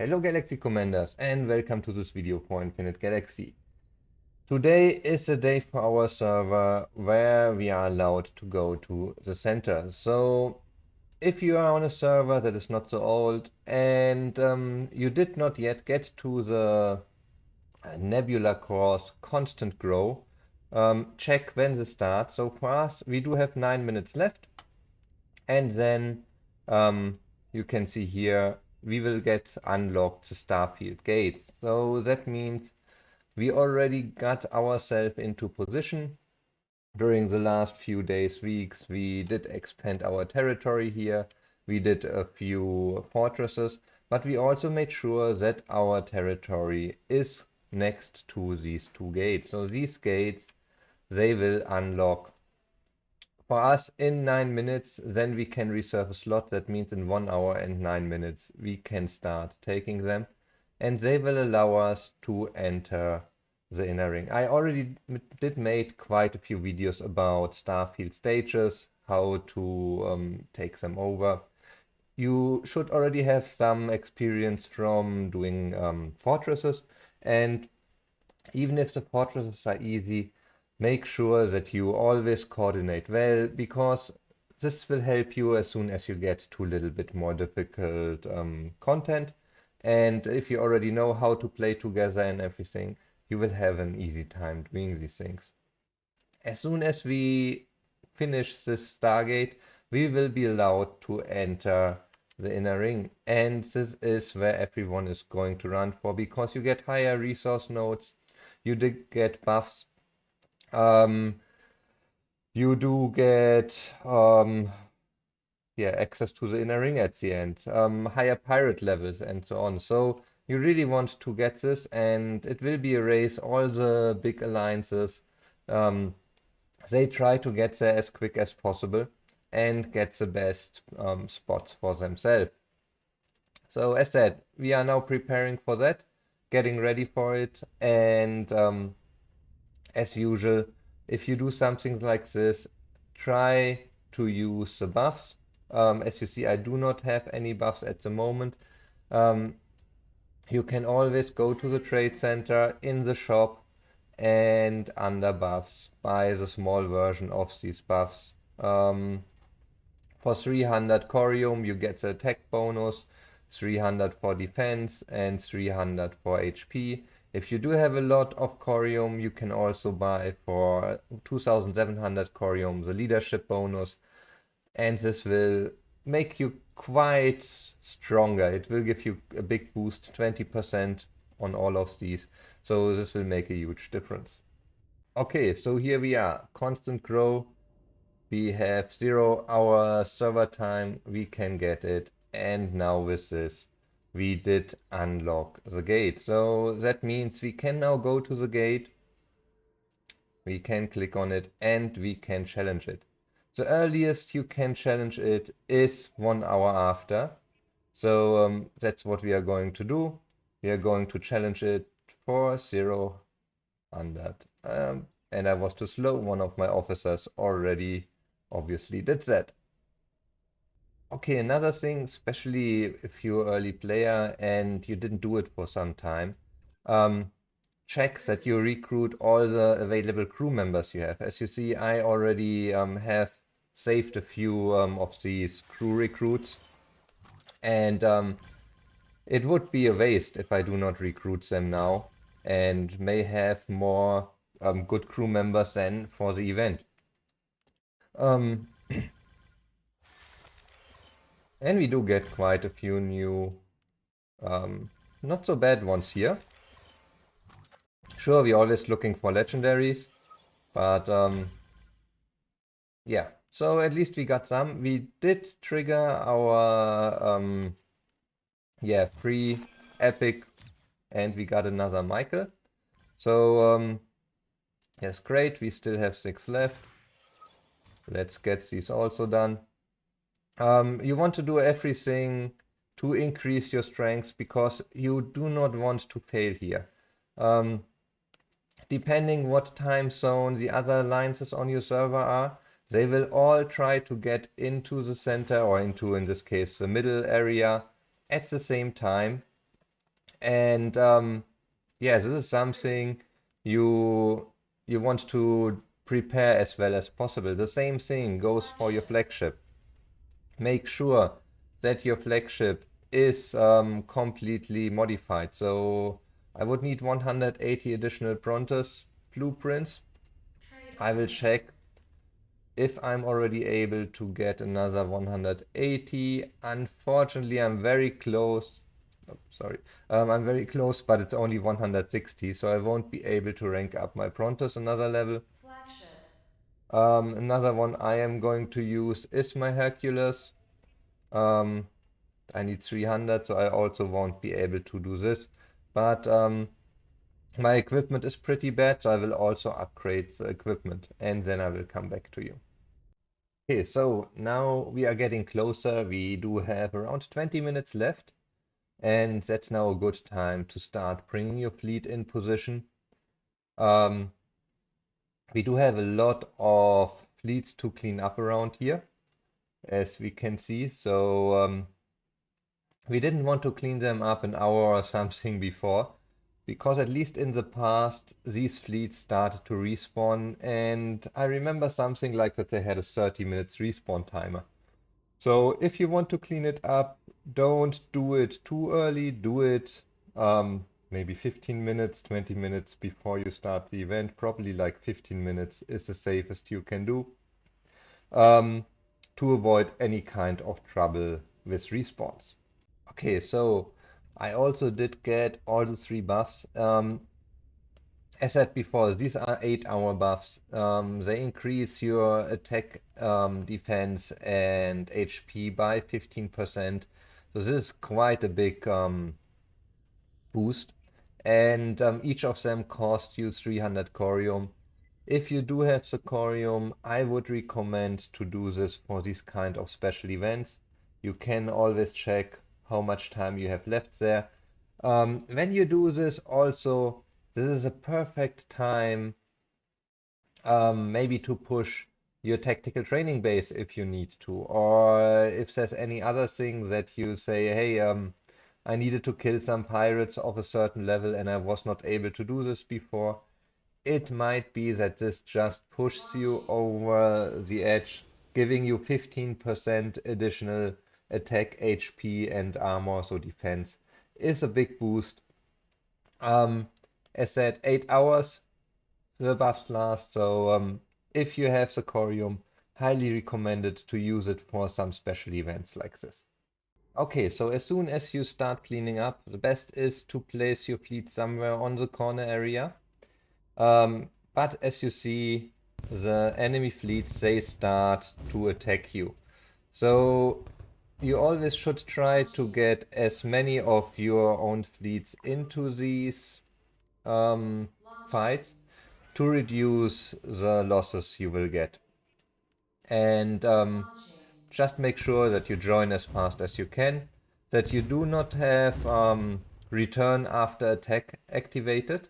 Hello Galaxy Commanders and welcome to this video for Infinite Galaxy. Today is the day for our server where we are allowed to go to the center. So if you are on a server that is not so old and you did not yet get to the Nebula course Constant Grow, check when this starts. So for us we do have 9 minutes left, and then you can see here we will get unlocked the Starfield gates. So that means we already got ourselves into position. During the last few days, weeks, we did expand our territory here. We did a few fortresses, but we also made sure that our territory is next to these two gates. So these gates, they will unlock for us in 9 minutes, then we can reserve a slot. That means in 1 hour and 9 minutes we can start taking them, and they will allow us to enter the inner ring. I already did made quite a few videos about Starfield stages, how to take them over. You should already have some experience from doing fortresses, and even if the fortresses are easy, make sure that you always coordinate well, because this will help you as soon as you get to a little bit more difficult content. And if you already know how to play together and everything, you will have an easy time doing these things. As soon as we finish this Stargate, we will be allowed to enter the inner ring. And this is where everyone is going to run for, because you get higher resource nodes, you did get buffs, um, you do get access to the inner ring at the end, higher pirate levels and so on. So you really want to get this, and it will be a race. All the big alliances, um, they try to get there as quick as possible and get the best spots for themselves. So as said, we are now preparing for that, getting ready for it, and as usual, if you do something like this, try to use the buffs. As you see, I do not have any buffs at the moment. Um, you can always go to the trade center, in the shop, and under buffs buy the small version of these buffs. For 300 corium, you get the attack bonus, 300 for defense, and 300 for HP. If you do have a lot of corium, you can also buy for 2700 corium the leadership bonus, and this will make you quite stronger. It will give you a big boost, 20% on all of these. So this will make a huge difference. Okay, so here we are, constant grow. We have 0 hour server time, we can get it. And now with this, we did unlock the gate. So that means we can now go to the gate, we can click on it, and we can challenge it. The earliest you can challenge it is 1 hour after. So that's what we are going to do. We are going to challenge it for 0 and I was too slow. One of my officers already obviously did that. Okay, another thing, especially if you're early player and you didn't do it for some time, um, check that you recruit all the available crew members you have. As you see, I already have saved a few of these crew recruits, and it would be a waste if I do not recruit them now and may have more good crew members than for the event. Um, and we do get quite a few new, um, not so bad ones here. Sure, we're always looking for legendaries, but yeah. So at least we got some. We did trigger our free epic, and we got another Michael. So yes, great. We still have 6 left. Let's get these also done. You want to do everything to increase your strength, because you do not want to fail here. Depending what time zone the other alliances on your server are, they will all try to get into the center, or into, in this case, the middle area at the same time. And yeah, this is something you you want to prepare as well as possible. The same thing goes for your Flagship. flagship. Make sure that your flagship is completely modified. So I would need 180 additional Prontos blueprints. Trade I will terminated. check if I'm already able to get another 180. Unfortunately, I'm very close. Oh, sorry. I'm very close, but it's only 160, so I won't be able to rank up my Prontos another level. Flagship. Another one I am going to use is my Hercules. Um, I need 300, so I also won't be able to do this. But my equipment is pretty bad, so I will also upgrade the equipment, and then I will come back to you. Okay, so now we are getting closer. We do have around 20 minutes left, and that's now a good time to start bringing your fleet in position. Um, we do have a lot of fleets to clean up around here, as we can see. So we didn't want to clean them up an hour or something before, because at least in the past, these fleets started to respawn, and I remember something like that they had a 30 minutes respawn timer. So if you want to clean it up, don't do it too early. Do it maybe 15 minutes, 20 minutes before you start the event. Probably like 15 minutes is the safest you can do um, to avoid any kind of trouble with respawns. Okay, so I also did get all the three buffs. As said before, these are 8-hour buffs. They increase your attack, defense, and HP by 15%. So this is quite a big boost. And each of them cost you 300 corium. If you do have the corium, I would recommend to do this for these kind of special events. You can always check how much time you have left there. When you do this also, this is a perfect time maybe to push your tactical training base if you need to, or if there's any other thing that you say, hey, I needed to kill some pirates of a certain level and I was not able to do this before. It might be that this just pushes you Launching. over the edge, giving you 15% additional attack, HP, and armor, so defense is a big boost. Um, as said, 8 hours the buffs last, so if you have the Corium, highly recommended to use it for some special events like this. Okay, so as soon as you start cleaning up, the best is to place your fleet somewhere on the corner area. But as you see, the enemy fleets, they start to attack you. So you always should try to Launching. get as many of your own fleets into these Launching. fights to reduce the losses you will get. And Launching. just make sure that you join as fast as you can, that you do not have return after attack activated,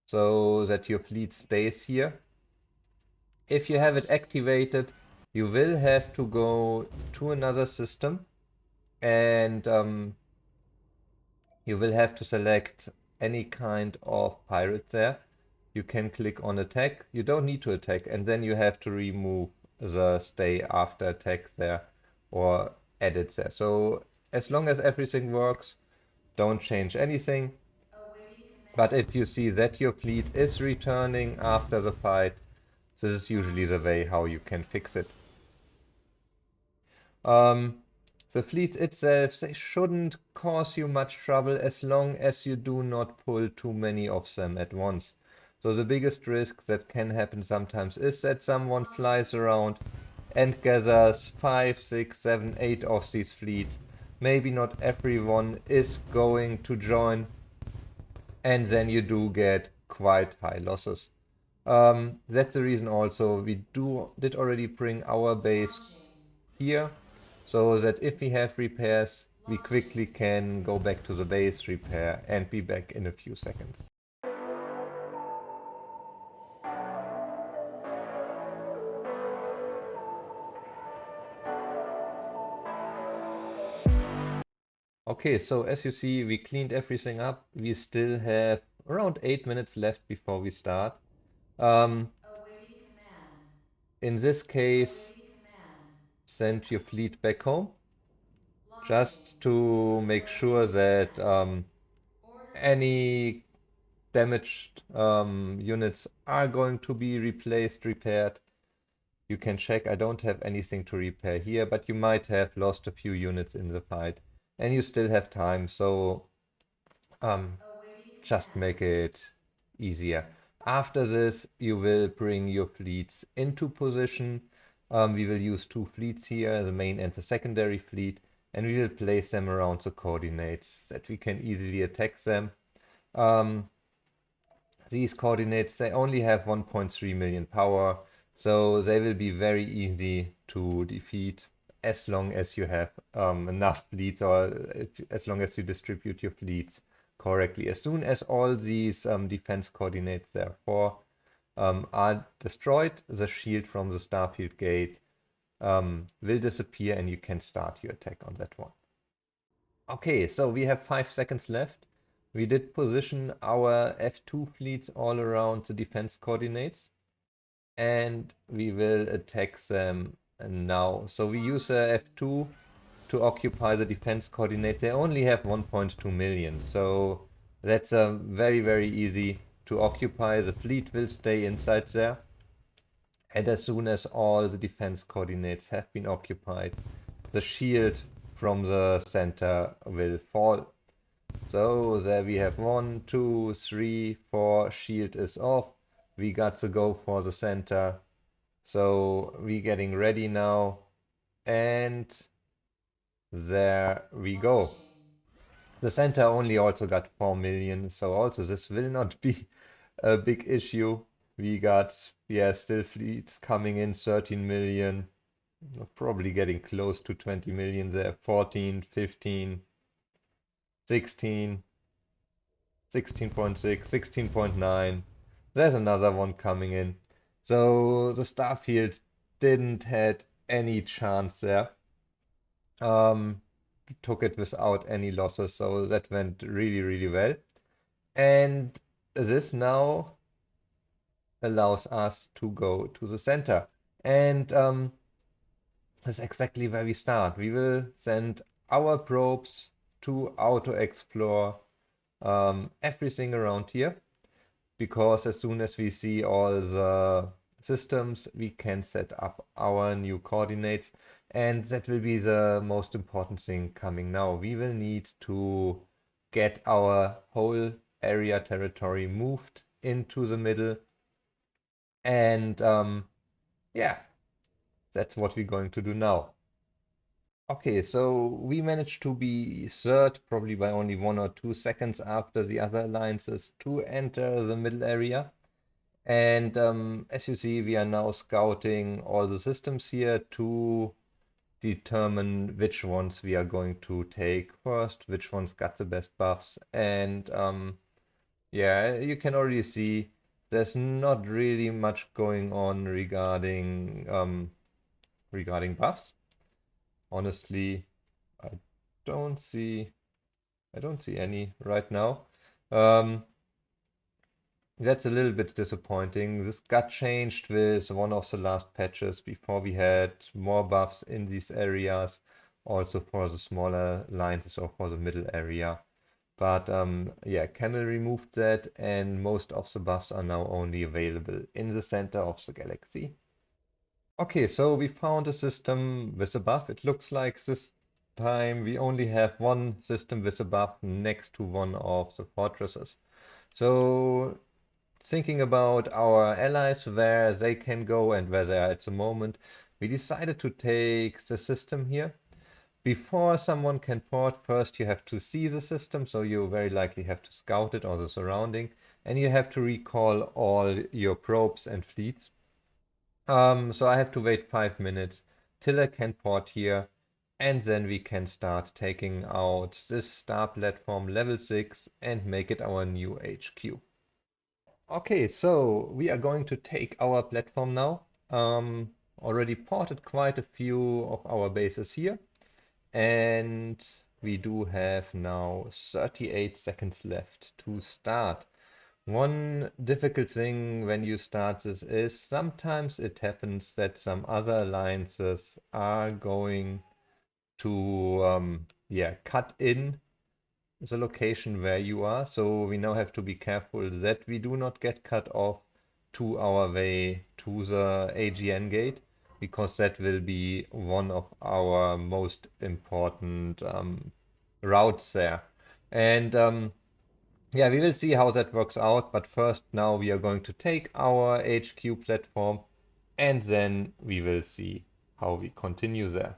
so that your fleet stays here. If you have it Launching. activated, you will have to go to another system and you will have to select any kind of pirate there. You can click on attack. You don't need to attack, and then you have to remove the stay after attack there or add it there. So as long as everything works, don't change anything. Awaiting But command. if you see that your fleet is returning after the fight, this is usually the Launching. way how you can fix it. Um, the fleets itself, they shouldn't cause you much trouble as long as you do not pull too many of them at once. So the biggest risk that can happen sometimes is that someone Launching. flies around and gathers 5, 6, 7, 8 of these fleets. Maybe not everyone is going to join, and then you do get quite high losses. That's the reason also we did already bring our base Launching. here, so that if we have repairs, we Launching. quickly can go back to the base, repair, and be back in a few seconds. Okay, so as you see, we cleaned everything up. We still have around 8 minutes left before we start. Um, Awaiting command. in this case, Awaiting command. send your fleet back home Launching. just to make sure Awaiting that command. Order received. any damaged units are going to be replaced, repaired. You can check. I don't have anything to repair here, but you might have lost a few units in the fight, and you still have time, so um, Awaiting just command. make it easier. After this, you will bring your fleets into position. We will use two fleets here, the main and the secondary fleet, and we will place them around the coordinates that we can easily attack them. Um, these coordinates, they only have 1.3 million power, so they will be very easy to defeat as long as you have enough fleets or as long as you distribute your fleets correctly. As soon as all these defense coordinates, therefore, are destroyed, the shield from the Starfield Gate will disappear and you can start your attack on that one. Okay, so we have 5 seconds left. We did position our F2 fleets all around the defense coordinates, and we will attack them now. So we use Launching. F2 to occupy the defense coordinates. They only have 1.2 million, so that's very, very easy to occupy. The fleet will stay inside there, and as soon as all the defense coordinates have been occupied, the shield from the center will fall. So there we have 1, 2, 3, 4. Shield is off. We got the go for the center. So we getting ready now. And there we go. Launching. The center only also got 4 million. So also this will not be a big issue. We got, yeah, still fleets coming in 13 million. Probably getting close to 20 million there. 14, 15, 16. 16.6, 16.9. There's another one coming in. So the Starfield didn't had any chance there. Um, took it without any losses, so that went really, really well. And this now allows us to go to the center. And that's exactly where we start. We will send our probes to auto-explore everything around here, because as soon as we see all the systems, we can set up our new coordinates, and that will be the most important thing coming now. We will need to get our whole area territory moved into the middle, and yeah, that's what we're going to do now. Okay, so we managed to be third, probably by only 1 or 2 seconds after the other alliances, to enter the middle area. And as you see, we are now scouting all the systems here to determine which ones we are going to take first, which ones got the best buffs. And yeah, you can already see there's not really much going on regarding buffs. Honestly, I don't see I don't see any right now. Um, That's a little bit disappointing. This got changed with one of the last patches before we had more buffs in these areas, also for the smaller lines or for the middle area. But yeah, Camel removed that, and most of the buffs are now only available in the center of the galaxy. Okay, so we found a system with a buff. It looks like this time we only have one system with a buff next to one of the fortresses. So thinking about our allies, where they can go and where they are at the moment, we decided to take the system here. Before someone can port, first you have to see the system, so you very likely have to scout it or the surrounding, and you have to recall all your probes and fleets. So I have to wait 5 minutes till I can port here, and then we can start taking out this star platform level 6 and make it our new HQ. Okay, so we are going to take our platform now. Already ported quite a few of our bases here, and we do have now 38 seconds left to start. One difficult thing when you start this is sometimes it happens that some other alliances are going to yeah, cut in the location where you are. So we now have to be careful that we do not get cut off to our way to the AGN gate, because that will be one of our most important routes there. And yeah, we will see how that works out. But first, now we are going to take our HQ platform, and then we will see how we continue there.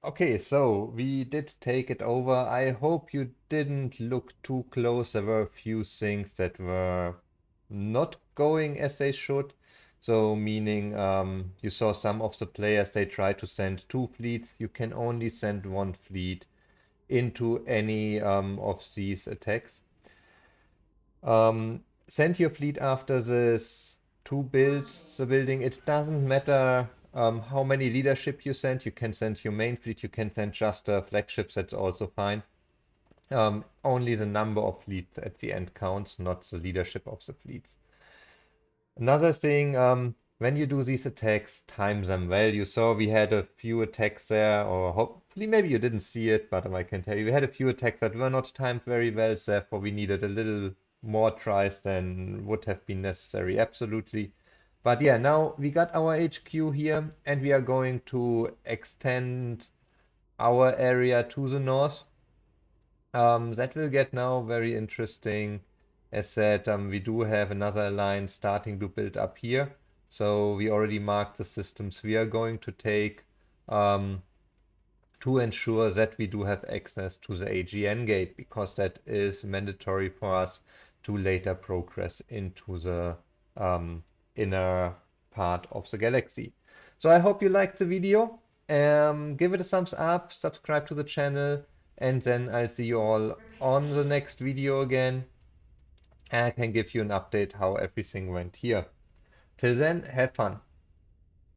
Okay, so we did take it over. I hope you didn't look too close. There were a few things that were not going as they should. So, meaning you saw some of the players, they try to send two fleets. You can only send one fleet into any of these attacks. Send your fleet after this to build the building. It doesn't matter how many leadership you send. You can send your main fleet. You can send just flagships. That's also fine. Only the number of fleets at the end counts, not the leadership of the fleets. Another thing, when you do these attacks, time them well. You saw we had a few attacks there, or hopefully maybe you didn't see it, but I can tell you we had a few attacks that were not timed very well, therefore we needed a little more tries than would have been necessary, absolutely. But yeah, now we got our HQ here, and we are going to extend our area to the north. That will get now very interesting. As said, we do have another line starting to build up here. So we already marked the systems we are going to take um, to ensure that we do have access to the AGN gate, because that is mandatory for us to later progress into the inner part of the galaxy. So I hope you liked the video. Give it a thumbs up, subscribe to the channel, and then I'll see you all Repeat on the mission. next video again. And I can give you an update how everything went here. Till then, have fun.